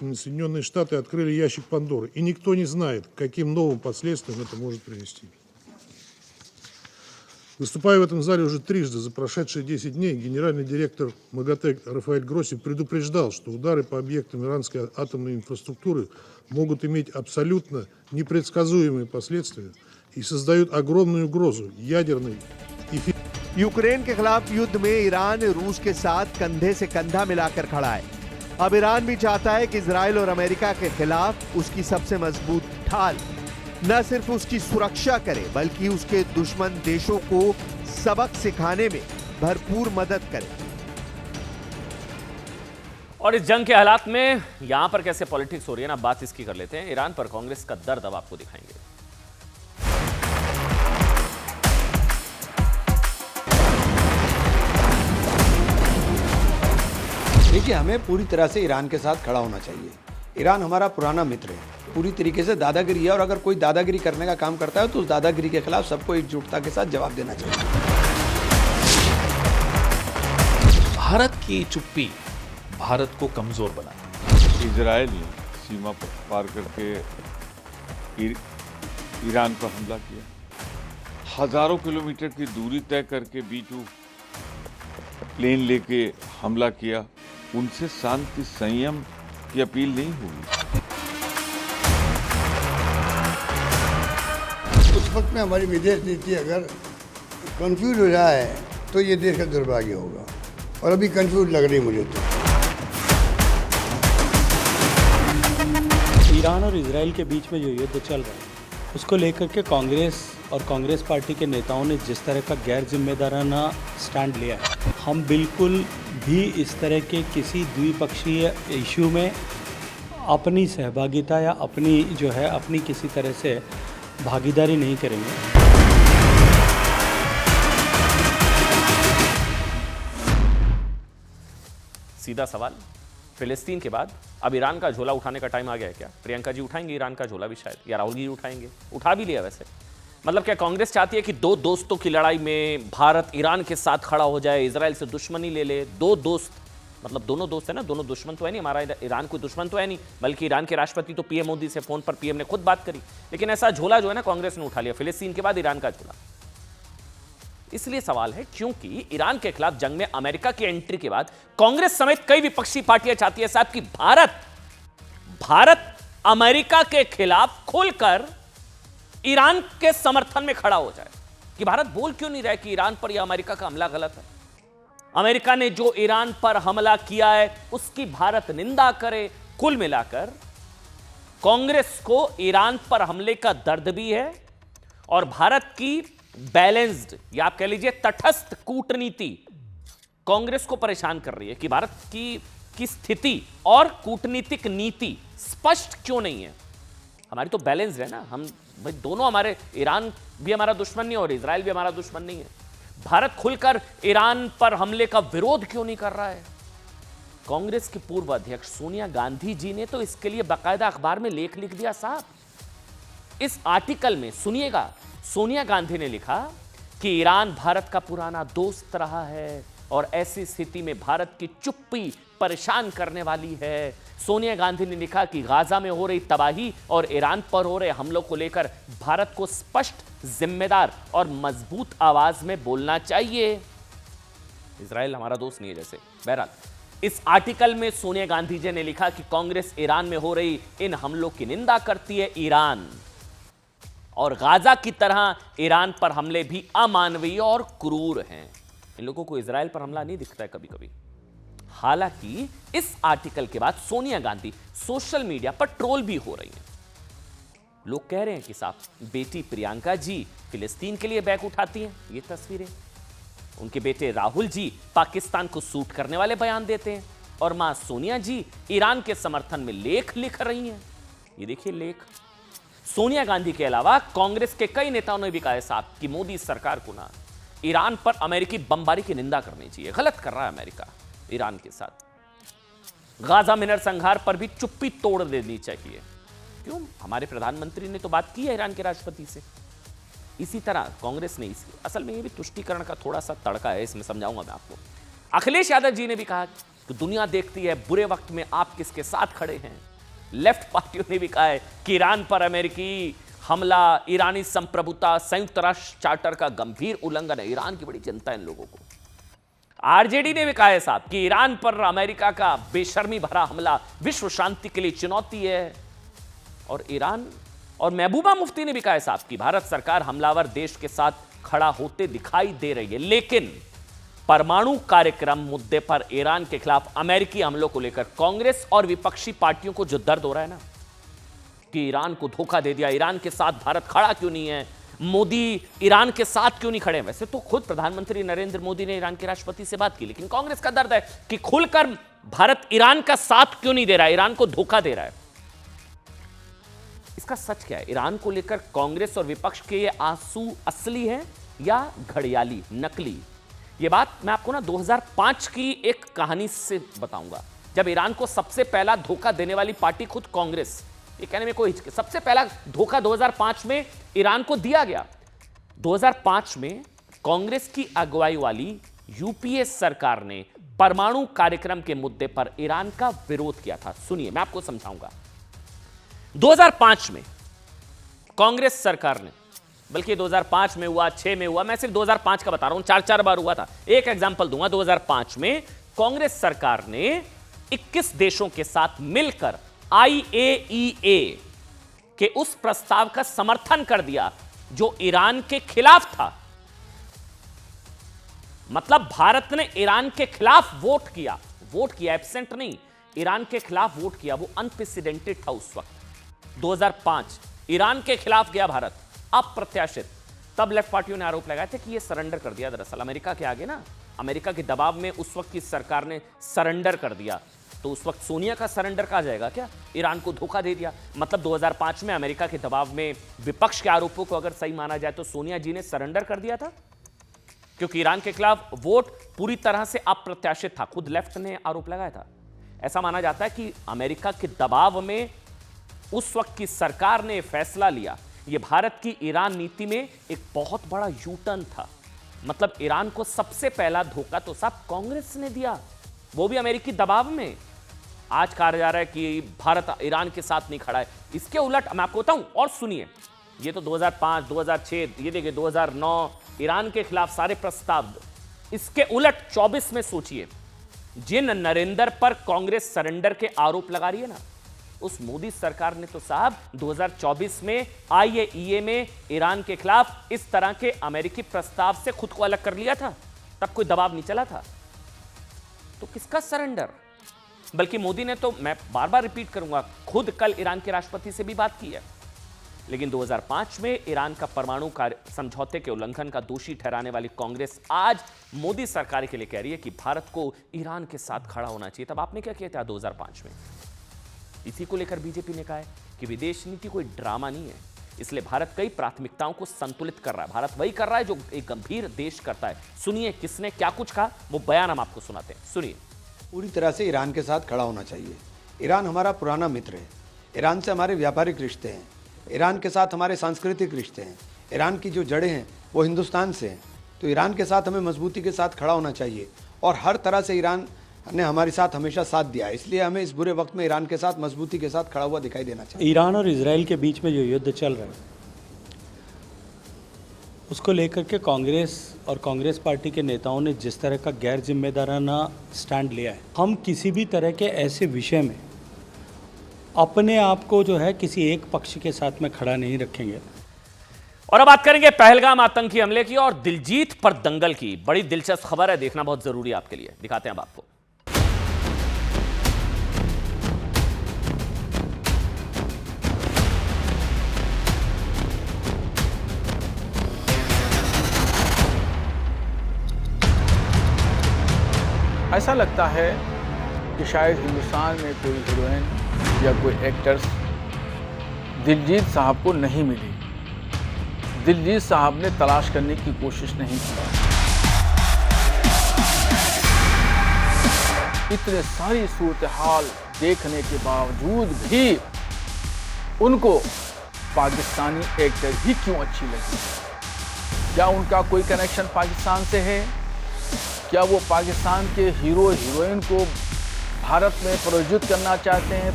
Соединенные Штаты открыли ящик Пандоры, и никто не знает, к каким новым последствиям это может привести. Выступая в этом зале уже трижды за прошедшие 10 дней, генеральный директор МАГАТЭ Рафаэль Гросси предупреждал, что удары по объектам иранской атомной инфраструктуры могут иметь абсолютно непредсказуемые последствия и создают огромную угрозу ядерной и यूक्रेन के खिलाफ युद्ध में ईरान रूस के साथ कंधे से कंधा मिलाकर खड़ा है। अब ईरान भी चाहता है कि इजराइल और अमेरिका के खिलाफ उसकी सबसे मजबूत ढाल न सिर्फ उसकी सुरक्षा करे बल्कि उसके दुश्मन देशों को सबक सिखाने में भरपूर मदद करे। और इस जंग के हालात में यहां पर कैसे पॉलिटिक्स हो रही है ना, बात इसकी कर लेते हैं। ईरान पर कांग्रेस का दर्द अब आपको दिखाएंगे। देखिए, हमें पूरी तरह से ईरान के साथ खड़ा होना चाहिए। ईरान हमारा पुराना मित्र है, पूरी तरीके से दादागिरी है और अगर कोई दादागिरी करने का काम करता है तो उस दादागिरी के खिलाफ सबको एकजुटता के साथ जवाब देना चाहिए। भारत की चुप्पी भारत को कमजोर बनाती। इजराइल ने सीमा पर पार करके ईरान पर हमला किया। हजारों किलोमीटर की दूरी तय करके B-2 प्लेन लेके हमला किया। उनसे शांति संयम की अपील नहीं हुई। उस वक्त में हमारी विदेश नीति अगर कंफ्यूज हो जाए तो ये देश का दुर्भाग्य होगा, और अभी कंफ्यूज लग रही मुझे तो। ईरान और इजराइल के बीच में जो युद्ध चल रहा है उसको लेकर के कांग्रेस और कांग्रेस पार्टी के नेताओं ने जिस तरह का गैर जिम्मेदाराना स्टैंड लिया है, हम बिल्कुल भी इस तरह के किसी द्विपक्षीय इशू में अपनी सहभागिता या अपनी किसी तरह से भागीदारी नहीं करेंगे। सीधा सवाल, फिलिस्तीन के बाद अब ईरान का झोला उठाने का टाइम आ गया है क्या? प्रियंका जी उठाएंगे ईरान का झोला भी शायद, या राहुल जी उठाएंगे? उठा भी लिया वैसे। मतलब क्या कांग्रेस चाहती है कि दो दोस्तों की लड़ाई में भारत ईरान के साथ खड़ा हो जाए, इजराइल से दुश्मनी ले ले? दो दोस्त मतलब दोनों दोस्त है ना, दोनों दुश्मन तो है नहीं, हमारा ईरान कोई दुश्मन तो है नहीं, बल्कि ईरान के राष्ट्रपति तो पीएम मोदी से फोन पर पीएम ने खुद बात करी। लेकिन ऐसा झोला जो है ना कांग्रेस ने उठा लिया, फिलिस्तीन के बाद ईरान का झोला। इसलिए सवाल है क्योंकि ईरान के खिलाफ जंग में अमेरिका की एंट्री के बाद कांग्रेस समेत कई विपक्षी पार्टियां चाहती है साहब कि भारत अमेरिका के खिलाफ खुलकर ईरान के समर्थन में खड़ा हो जाए। कि भारत बोल क्यों नहीं रहा है कि ईरान पर यह अमेरिका का हमला गलत है? अमेरिका ने जो ईरान पर हमला किया है उसकी भारत निंदा करे। कुल मिलाकर कांग्रेस को ईरान पर हमले का दर्द भी है और भारत की बैलेंस्ड या आप कह लीजिए तटस्थ कूटनीति कांग्रेस को परेशान कर रही है कि भारत की स्थिति और कूटनीतिक नीति स्पष्ट क्यों नहीं है। हमारी तो बैलेंस्ड है ना, हम भाई दोनों, हमारे ईरान भी हमारा दुश्मन नहीं और इजराइल भी हमारा दुश्मन नहीं है। भारत खुलकर ईरान पर हमले का विरोध क्यों नहीं कर रहा है? कांग्रेस की पूर्व अध्यक्ष सोनिया गांधी जी ने तो इसके लिए बाकायदा अखबार में लेख लिख दिया साहब। इस आर्टिकल में सुनिएगा, सोनिया गांधी ने लिखा कि ईरान भारत का पुराना दोस्त रहा है और ऐसी स्थिति में भारत की चुप्पी परेशान करने वाली है। सोनिया गांधी ने लिखा कि गाजा में हो रही तबाही और ईरान पर हो रहे हमलों को लेकर भारत को स्पष्ट, जिम्मेदार और मजबूत आवाज में बोलना चाहिए। इजराइल हमारा दोस्त नहीं है जैसे। बहरहाल इस आर्टिकल में सोनिया गांधी जी ने लिखा कि कांग्रेस ईरान में हो रही इन हमलों की निंदा करती है। ईरान और गाजा की तरह ईरान पर हमले भी अमानवीय और क्रूर हैं। इन लोगों को इजराइल पर हमला नहीं दिखता है कभी कभी। हालांकि इस आर्टिकल के बाद सोनिया गांधी सोशल मीडिया पर ट्रोल भी हो रही हैं। लोग कह रहे हैं कि साहब बेटी प्रियंका जी फिलिस्तीन के लिए बैग उठाती हैं, ये तस्वीरें। उनके बेटे राहुल जी पाकिस्तान को सूट करने वाले बयान देते हैं और मां सोनिया जी ईरान के समर्थन में लेख लिख रही हैं। ये देखिए लेख। सोनिया गांधी के अलावा कांग्रेस के कई नेताओं ने भी कहा है साहब कि मोदी सरकार को ना ईरान पर अमेरिकी बमबारी की निंदा करनी चाहिए। गलत कर रहा है अमेरिका ईरान के साथ। गाजा में नरसंहार पर भी चुप्पी तोड़ देनी चाहिए। क्यों? हमारे प्रधानमंत्री ने तो बात की है ईरान के राष्ट्रपति से। इसी तरह कांग्रेस ने असल में ये भी तुष्टीकरण का थोड़ा सा तड़का है, इसमें समझाऊंगा मैं आपको। अखिलेश यादव जी ने भी कहा कि दुनिया देखती है बुरे वक्त में आप किसके साथ खड़े हैं। लेफ्ट पार्टियों ने भी कहा है कि ईरान पर अमेरिकी हमला ईरानी संप्रभुता, संयुक्त राष्ट्र चार्टर का गंभीर उल्लंघन है। ईरान की बड़ी चिंता है इन लोगों को। आरजेडी ने भी कहा है साहब कि ईरान पर अमेरिका का बेशर्मी भरा हमला विश्व शांति के लिए चुनौती है। और ईरान और महबूबा मुफ्ती ने भी कहा है साहब कि भारत सरकार हमलावर देश के साथ खड़ा होते दिखाई दे रही है, लेकिन परमाणु कार्यक्रम मुद्दे पर ईरान के खिलाफ अमेरिकी हमलों को लेकर कांग्रेस और विपक्षी पार्टियों को जो दर्द हो रहा है ना कि ईरान को धोखा दे दिया, ईरान के साथ भारत खड़ा क्यों नहीं है, मोदी ईरान के साथ क्यों नहीं खड़े। वैसे तो खुद प्रधानमंत्री नरेंद्र मोदी ने ईरान के राष्ट्रपति से बात की, लेकिन कांग्रेस का दर्द है कि खुलकर भारत ईरान का साथ क्यों नहीं दे रहा है, ईरान को धोखा दे रहा है। इसका सच क्या है? ईरान को लेकर कांग्रेस और विपक्ष के ये आंसू असली हैं या घड़ियाली, नकली? ये बात मैं आपको ना 2005 की एक कहानी से बताऊंगा, जब ईरान को सबसे पहला धोखा देने वाली पार्टी खुद कांग्रेस। ये कहने में कोई हिचक, सबसे पहला धोखा 2005 में ईरान को दिया गया। 2005 में कांग्रेस की अगुवाई वाली यूपीए सरकार ने परमाणु कार्यक्रम के मुद्दे पर ईरान का विरोध किया था। सुनिए, मैं आपको समझाऊंगा। 2005 में कांग्रेस सरकार ने, बल्कि 2005 में हुआ, 6 में हुआ, मैं सिर्फ 2005 का बता रहा हूं, 4 बार हुआ था। एक एग्जांपल दूंगा। 2005 में कांग्रेस सरकार ने 21 देशों के साथ मिलकर IAEA के उस प्रस्ताव का समर्थन कर दिया जो ईरान के खिलाफ था। मतलब भारत ने ईरान के खिलाफ वोट किया, एब्सेंट नहीं, ईरान के खिलाफ वोट किया। वो अनप्रेसिडेंटेड था उस वक्त। 2005 ईरान के खिलाफ गया भारत, अप्रत्याशित। तब लेफ्ट पार्टियों ने आरोप लगाए थे कि ये सरेंडर कर दिया दरअसल अमेरिका के आगे ना, अमेरिका के दबाव में उस वक्त की सरकार ने सरेंडर कर दिया। तो उस वक्त सोनिया का सरेंडर कहा जाएगा क्या? ईरान को धोखा दे दिया। मतलब 2005 में अमेरिका के दबाव में विपक्ष के आरोपों को अगर सही माना जाए तो सोनिया जी ने सरेंडर कर दिया था, क्योंकि ईरान के खिलाफ वोट पूरी तरह से अप्रत्याशित था। खुद लेफ्ट ने आरोप लगाया था। ऐसा माना जाता है कि अमेरिका के दबाव में उस वक्त की सरकार ने फैसला लिया। यह भारत की ईरान नीति में एक बहुत बड़ा यू टर्न था। मतलब ईरान को सबसे पहला धोखा तो साहब कांग्रेस ने दिया, वो भी अमेरिकी दबाव में। आज कहा जा रहा है कि भारत ईरान के साथ नहीं खड़ा है। इसके उलट मैं आपको बताऊं, और सुनिए, ये तो 2005, 2006, ये देखिए 2009 ईरान के खिलाफ सारे प्रस्ताव। इसके उलट 24 में सोचिए, जिन नरेंद्र पर कांग्रेस सरेंडर के आरोप लगा रही है ना, उस मोदी सरकार ने तो साहब 2024 में IAEA में ईरान के खिलाफ इस तरह के अमेरिकी प्रस्ताव से खुद को अलग कर लिया था। तब कोई दबाव नहीं चला था। तो किसका सरेंडर? बल्कि मोदी ने तो, मैं बार बार रिपीट करूंगा, खुद कल ईरान के राष्ट्रपति से भी बात की है। लेकिन 2005 में ईरान का परमाणु समझौते के उल्लंघन का दोषी ठहराने वाली कांग्रेस आज मोदी सरकार के लिए कह रही है कि भारत को ईरान के साथ खड़ा होना चाहिए। तब आपने क्या किया था 2005 में? इसी को लेकर बीजेपी ने कहा है कि विदेश नीति कोई ड्रामा नहीं है, इसलिए भारत कई प्राथमिकताओं को संतुलित कर रहा है। भारत वही कर रहा है जो एक गंभीर देश करता है। सुनिए किसने क्या कुछ कहा, वो बयान हम आपको सुनाते हैं, सुनिए। पूरी तरह से ईरान के साथ खड़ा होना चाहिए। ईरान हमारा पुराना मित्र है। ईरान से हमारे व्यापारिक रिश्ते हैं, ईरान के साथ हमारे सांस्कृतिक रिश्ते हैं। ईरान की जो जड़ें हैं वो हिंदुस्तान से हैं। तो ईरान के साथ हमें मजबूती के साथ खड़ा होना चाहिए और हर तरह से ईरान ने हमारे साथ हमेशा साथ दिया है। इसलिए हमें इस बुरे वक्त में ईरान के साथ मजबूती के साथ खड़ा हुआ दिखाई देना चाहिए। ईरान और इजराइल के बीच में जो युद्ध चल रहा है उसको लेकर के कांग्रेस और कांग्रेस पार्टी के नेताओं ने जिस तरह का गैर जिम्मेदाराना स्टैंड लिया है, हम किसी भी तरह के ऐसे विषय में अपने आप को जो है किसी एक पक्ष के साथ में खड़ा नहीं रखेंगे। और अब बात करेंगे पहलगाम आतंकी हमले की और दिलजीत पर दंगल की। बड़ी दिलचस्प खबर है, देखना बहुत जरूरी है आपके लिए। दिखाते हैं अब आपको। ऐसा लगता है कि शायद हिंदुस्तान में कोई हीरोइन या कोई एक्टर्स दिलजीत साहब को नहीं मिली। दिलजीत साहब ने तलाश करने की कोशिश नहीं की। इतने सारी सूरत हाल देखने के बावजूद भी उनको पाकिस्तानी एक्टर ही क्यों अच्छी लगी? क्या उनका कोई कनेक्शन पाकिस्तान से है? क्या वो पाकिस्तान के हीरो हीरोइन को भारत में प्रोड्यूस करना चाहते हैं?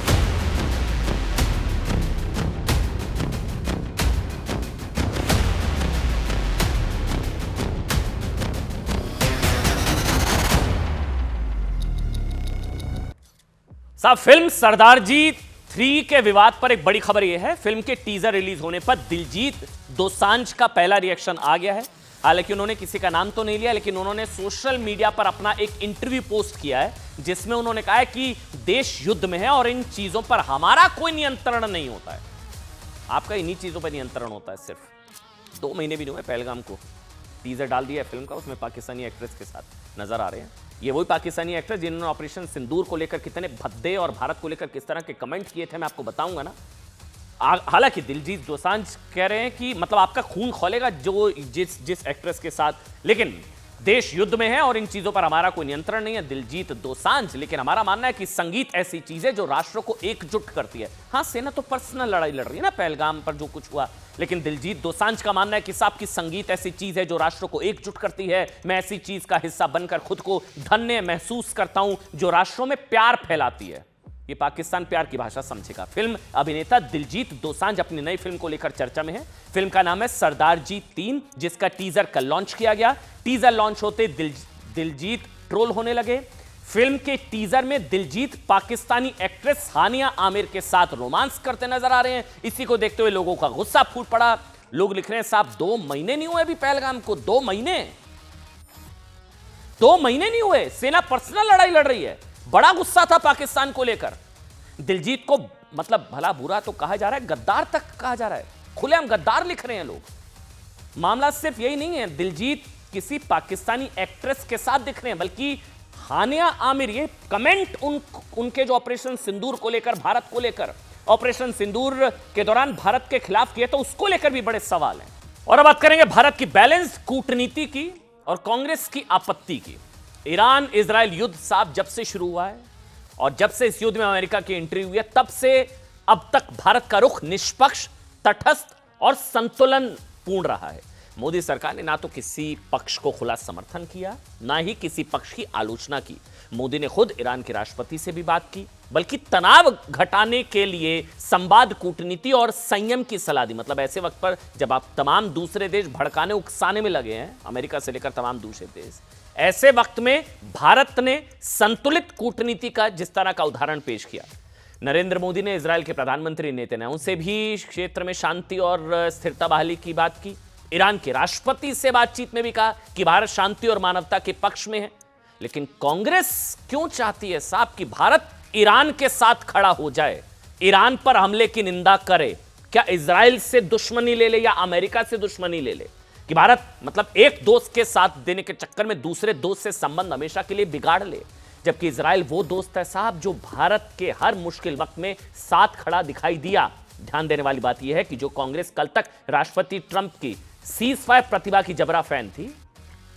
साहब, फिल्म सरदार जी 3 के विवाद पर एक बड़ी खबर यह है, फिल्म के टीजर रिलीज होने पर दिलजीत दोसांझ का पहला रिएक्शन आ गया है। हालांकि उन्होंने किसी का नाम तो नहीं लिया, लेकिन उन्होंने सोशल मीडिया पर अपना एक इंटरव्यू पोस्ट किया है जिसमें उन्होंने कहा है कि देश युद्ध में है और इन चीजों पर हमारा कोई नियंत्रण नहीं होता है। आपका इन्हीं चीजों पर नियंत्रण होता है। सिर्फ 2 महीने भी नहीं हुए पहलगाम को, टीजर डाल दिया है फिल्म का, उसमें पाकिस्तानी एक्ट्रेस के साथ नजर आ रहे हैं। ये वही पाकिस्तानी एक्टर जिन्होंने ऑपरेशन सिंदूर को लेकर कितने भद्दे और भारत को लेकर किस तरह के कमेंट किए थे, मैं आपको बताऊंगा ना। हालांकि दिलजीत दोसांझ कह रहे हैं कि मतलब आपका खून खौलेगा जो जिस एक्ट्रेस के साथ, लेकिन देश युद्ध में है और इन चीजों पर हमारा कोई नियंत्रण नहीं है, दिलजीत दोसांझ। लेकिन हमारा मानना है कि संगीत ऐसी चीज है जो राष्ट्र को एकजुट करती है। हाँ, सेना तो पर्सनल लड़ाई लड़ रही है ना पहलगाम पर जो कुछ हुआ, लेकिन दिलजीत दोसांझ का मानना है कि साहब की संगीत ऐसी चीज है जो राष्ट्र को एकजुट करती है। मैं ऐसी चीज का हिस्सा बनकर खुद को धन्य महसूस करता हूं जो राष्ट्रों में प्यार फैलाती है। ये पाकिस्तान प्यार की भाषा समझेगा। फिल्म अभिनेता दिलजीत दोसांझ अपनी नई फिल्म को लेकर चर्चा में है। फिल्म का नाम है सरदार जी 3, जिसका टीजर कल लॉन्च किया गया। टीजर लॉन्च होते दिलजीत ट्रोल होने लगे। फिल्म के टीजर में दिलजीत पाकिस्तानी एक्ट्रेस हानिया आमिर के साथ रोमांस करते नजर आ रहे हैं। इसी को देखते हुए लोगों का गुस्सा फूट पड़ा। लोग लिख रहे हैं साहब 2 महीने नहीं हुए अभी पहलगाम को, 2 महीने नहीं हुए, सेना पर्सनल लड़ाई लड़ रही है। बड़ा गुस्सा था पाकिस्तान को लेकर। दिलजीत को मतलब भला बुरा तो कहा जा रहा है, गद्दार तक कहा जा रहा है, खुलेआम गद्दार लिख रहे हैं लोग। मामला सिर्फ यही नहीं है दिलजीत किसी पाकिस्तानी एक्ट्रेस के साथ दिख रहे हैं, बल्कि हानिया आमिर, ये कमेंट उनके जो ऑपरेशन सिंदूर को लेकर, भारत को लेकर, ऑपरेशन सिंदूर के दौरान भारत के खिलाफ किए तो उसको लेकर भी बड़े सवाल हैं। और अब बात करेंगे भारत की बैलेंस्ड कूटनीति की और कांग्रेस की आपत्ति की। ईरान इजराइल युद्ध साहब जब से शुरू हुआ है और जब से इस युद्ध में अमेरिका की एंट्री हुई है, तब से अब तक भारत का रुख निष्पक्ष, तटस्थ और संतुलन पूर्ण रहा है। मोदी सरकार ने ना तो किसी पक्ष को खुला समर्थन किया, ना ही किसी पक्ष की आलोचना की। मोदी ने खुद ईरान के राष्ट्रपति से भी बात की, बल्कि तनाव घटाने के लिए संवाद, कूटनीति और संयम की सलाह दी। मतलब ऐसे वक्त पर जब आप तमाम दूसरे देश भड़काने, उकसाने में लगे हैं, अमेरिका से लेकर तमाम दूसरे देश, ऐसे वक्त में भारत ने संतुलित कूटनीति का जिस तरह का उदाहरण पेश किया। नरेंद्र मोदी ने इजराइल के प्रधानमंत्री नेतन्याहू से भी क्षेत्र में शांति और स्थिरता बहाली की बात की। ईरान के राष्ट्रपति से बातचीत में भी कहा कि भारत शांति और मानवता के पक्ष में है। लेकिन कांग्रेस क्यों चाहती है साहब कि भारत ईरान के साथ खड़ा हो जाए, ईरान पर हमले की निंदा करे? क्या इजराइल से दुश्मनी ले ले या अमेरिका से दुश्मनी ले ले कि भारत मतलब एक दोस्त के साथ देने के चक्कर में दूसरे दोस्त से संबंध हमेशा के लिए बिगाड़ ले? जबकि इजराइल वो दोस्त है साहब जो भारत के हर मुश्किल वक्त में साथ खड़ा दिखाई दिया। ध्यान देने वाली बात यह है कि जो कांग्रेस कल तक राष्ट्रपति ट्रंप की सीज़फायर प्रतिभा की जबरा फैन थी,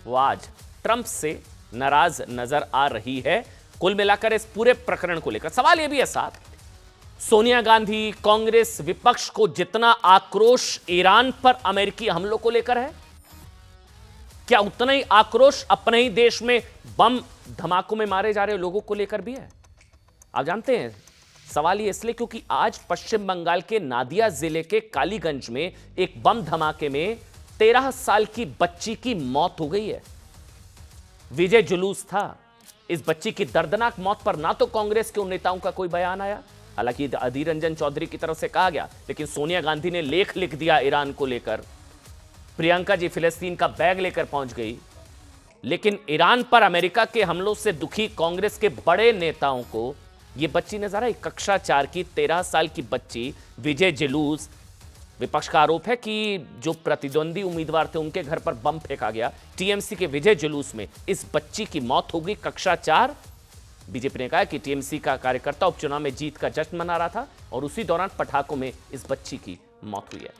वो आज ट्रंप से नाराज नजर आ रही है। कुल मिलाकर इस पूरे प्रकरण को लेकर सवाल यह भी है साहब, सोनिया गांधी, कांग्रेस, विपक्ष को जितना आक्रोश ईरान पर अमेरिकी हमलों को लेकर है, क्या उतना ही आक्रोश अपने ही देश में बम धमाकों में मारे जा रहे लोगों को लेकर भी है? आप जानते हैं सवाल ये इसलिए क्योंकि आज पश्चिम बंगाल के नादिया जिले के कालीगंज में एक बम धमाके में 13 साल की बच्ची की मौत हो गई है। विजय जुलूस था। इस बच्ची की दर्दनाक मौत पर ना तो कांग्रेस के उन नेताओं का कोई बयान आया, हालांकि अधीर रंजन चौधरी की तरफ से कहा गया, लेकिन सोनिया गांधी ने लेख लिख दिया ईरान को लेकर। प्रियंका जी फिलिस्तीन का बैग लेकर पहुंच गई। लेकिन ईरान पर अमेरिका के हमलों से दुखी कांग्रेस के बड़े नेताओं को यह बच्ची नजर आई, कक्षा 4 की 13 साल की बच्ची विजय जुलूस। विपक्ष का आरोप है कि जो प्रतिद्वंदी उम्मीदवार थे उनके घर पर बम फेंका गया। टीएमसी के विजय जुलूस में इस बच्ची की मौत हो गई, कक्षा 4। बीजेपी ने कहा कि टीएमसी का कार्यकर्ता उपचुनाव में जीत का जश्न मना रहा था और उसी दौरान पटाखों में इस बच्ची की मौत हुई है।